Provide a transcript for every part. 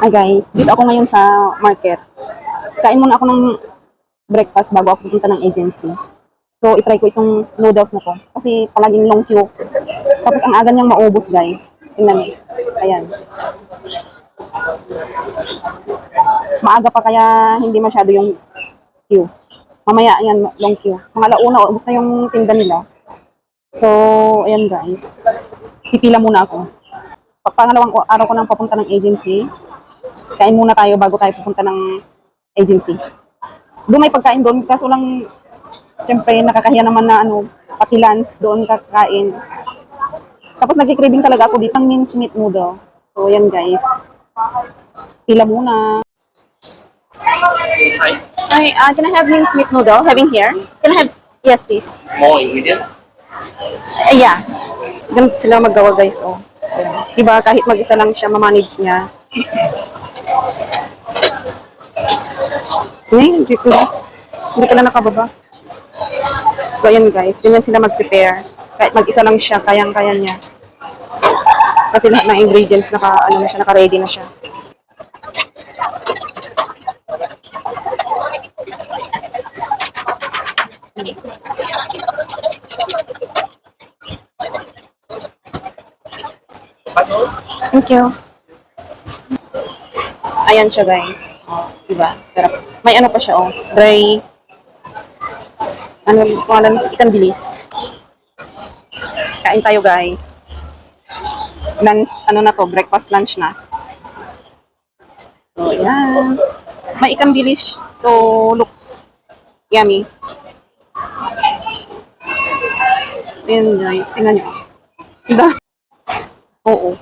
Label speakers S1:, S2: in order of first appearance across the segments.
S1: Hi guys, dito ako ngayon sa market. Kain muna ako ng breakfast bago ako pupunta ng agency. So, itry ko itong noodles na to. Kasi palaging long queue. Tapos ang aga niyang maubos guys. Tingnan mo. Ayan. Maaga pa kaya hindi masyado yung queue. Mamaya, ayan, long queue. Mga alauna, ubos na yung tinda nila. So, ayan guys. Pipila muna ako. Pangalawang araw ko nang papunta ng agency. Kain muna tayo bago tayo pupunta ng agency. Doon may pagkain doon, kaso lang, syempre, nakakahiya naman na pati lunch doon kakain. Tapos nagki-craving talaga ako dito ng minced meat noodle. So, yan guys. Pila muna. Hi, can I have minced meat noodle? Having here? Can I have, yes please.
S2: More ingredient?
S1: Yeah. Ganun sila maggawa guys, oh. Diba, kahit mag-isa lang siya, mamanage niya. Hindi ko. Hindi ka na nakababa. So, ayan guys. Ganyan sila mag-prepare. Kahit mag-isa lang siya, kayang-kaya niya. Kasi lahat ng ingredients, naka-ready na siya. Thank you. Ayan siya guys. Oh, diba? Sarap. May ano pa siya, oh. Dry, pangalan, ikan bilis. Kain tayo guys. Lunch, na to, breakfast lunch na. So, yan. May ikan bilis. So, looks yummy. Ayan guys, tingnan nyo. Diba? Oo.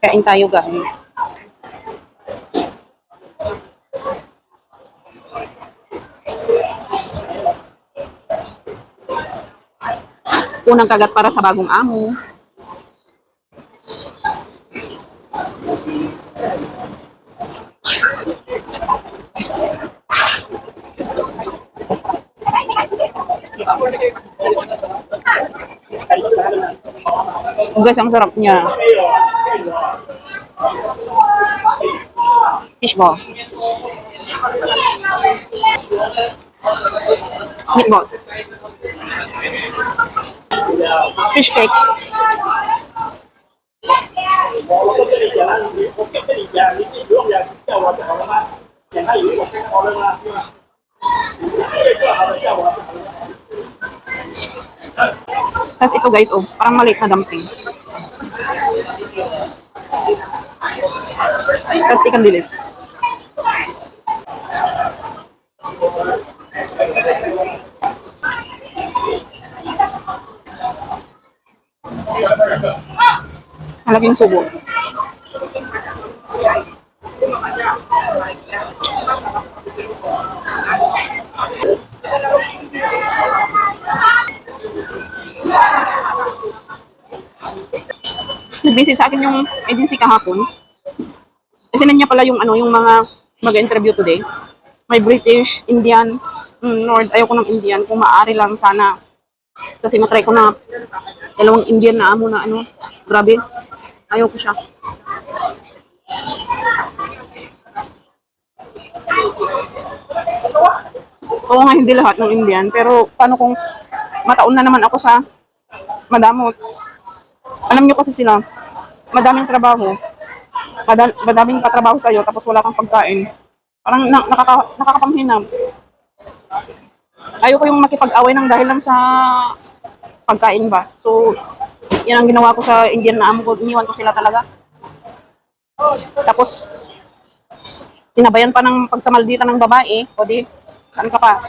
S1: Kain tayo guys. Unang kagat para sa bagong amo. Oh, guys, ang sarap niya. Fishball. Meatball. Fish cake. Tapos ito guys, oh, parang maliit na dumpling. Tapos ikan dilis. Malaking subo. Nag-visit sa akin yung agency kahapon. Kasi niya pala yung mga mag-interview today. May British, Indian, North, ayoko ng Indian. Kung maaari lang sana. Kasi matry ko na dalawang Indian na amo na grabe. Ayoko siya. Oo nga, hindi lahat ng Indian. Pero paano kung mataon na naman ako sa madamot. Alam nyo kasi sila, madaming trabaho. Madaming patrabaho sa'yo tapos wala kang pagkain. Parang nakakapanghinam. Ayoko yung makipag-away ng dahil lang sa pagkain ba. So, yan ang ginawa ko sa Indian na amo ko. Iniwan ko sila talaga. Tapos, sinabayan pa ng pagkamaldita ng babae. O di, saan ka pa?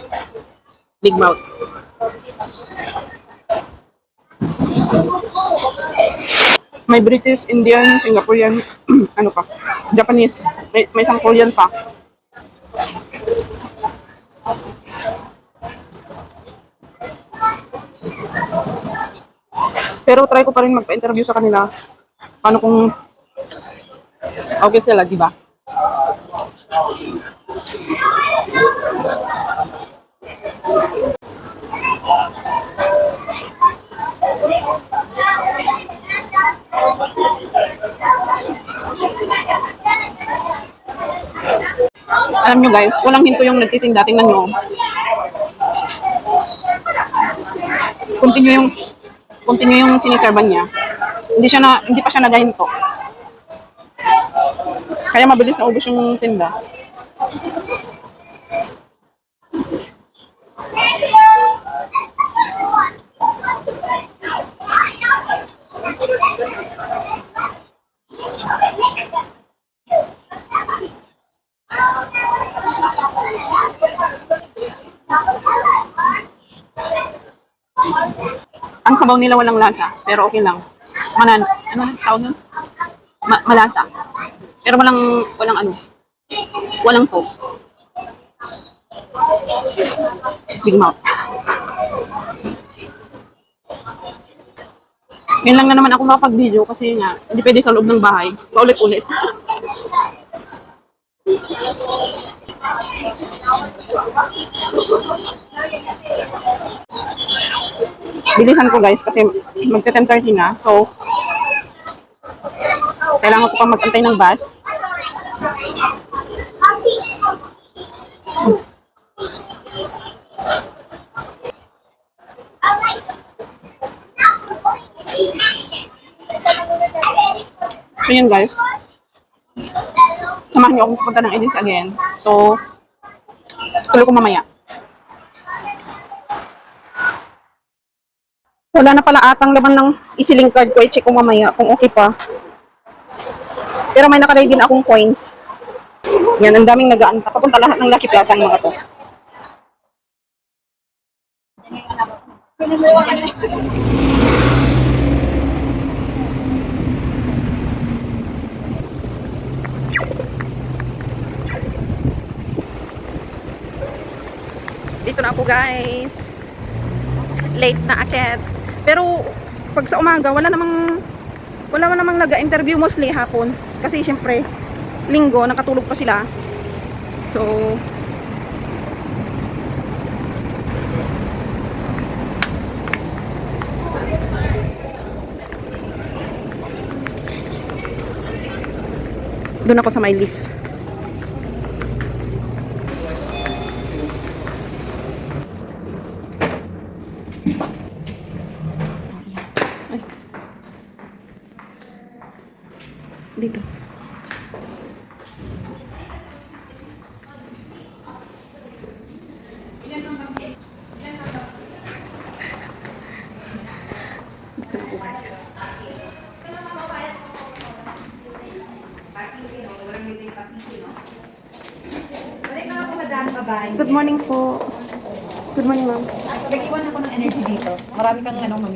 S1: Big mouth. May British, Indian, Singaporean, ano pa, Japanese. May isang Korean pa. Pero try ko pa rin magpa-interview sa kanila. Paano kung okay sila, di ba? Alam nyo guys, walang hinto yung nagtitinda. Tingnan nyo. Continue yung siniservan niya. Hindi pa siya nagahinto. Kaya mabilis na ubos yung tinda. Ang sabaw nila walang lasa, pero okay lang. Ano tawag nun? Malasa. Pero walang ano, walang sauce. Big mouth. Ngayon lang na naman ako makapag-video kasi nga, hindi pwede sa loob ng bahay. Paulit-ulit. Bilisan ko guys kasi magte-10:30 na. So, kailangan ko pang mag-antay ng bus. So yun guys. Samahan niyo akong pupunta ng Edens again. So, tuloy ko mamaya. Wala na pala atang laman ng EasyLink card ko. I-check ko mamaya kung okay pa. Pero may nakalagay din akong coins. Yan, ang daming nag-aanta. Papunta lahat ng Lucky Plaza ang mga to. Dito na ako guys. Late na akets. Pero pag sa umaga wala namang nag-interview, mostly hapon kasi syempre linggo nakatulog pa sila. So doon ako sa my leaf. Dito. Good morning po. Good morning, ma'am.
S2: Nag-iwan ako ng energy dito. Marami kang ano,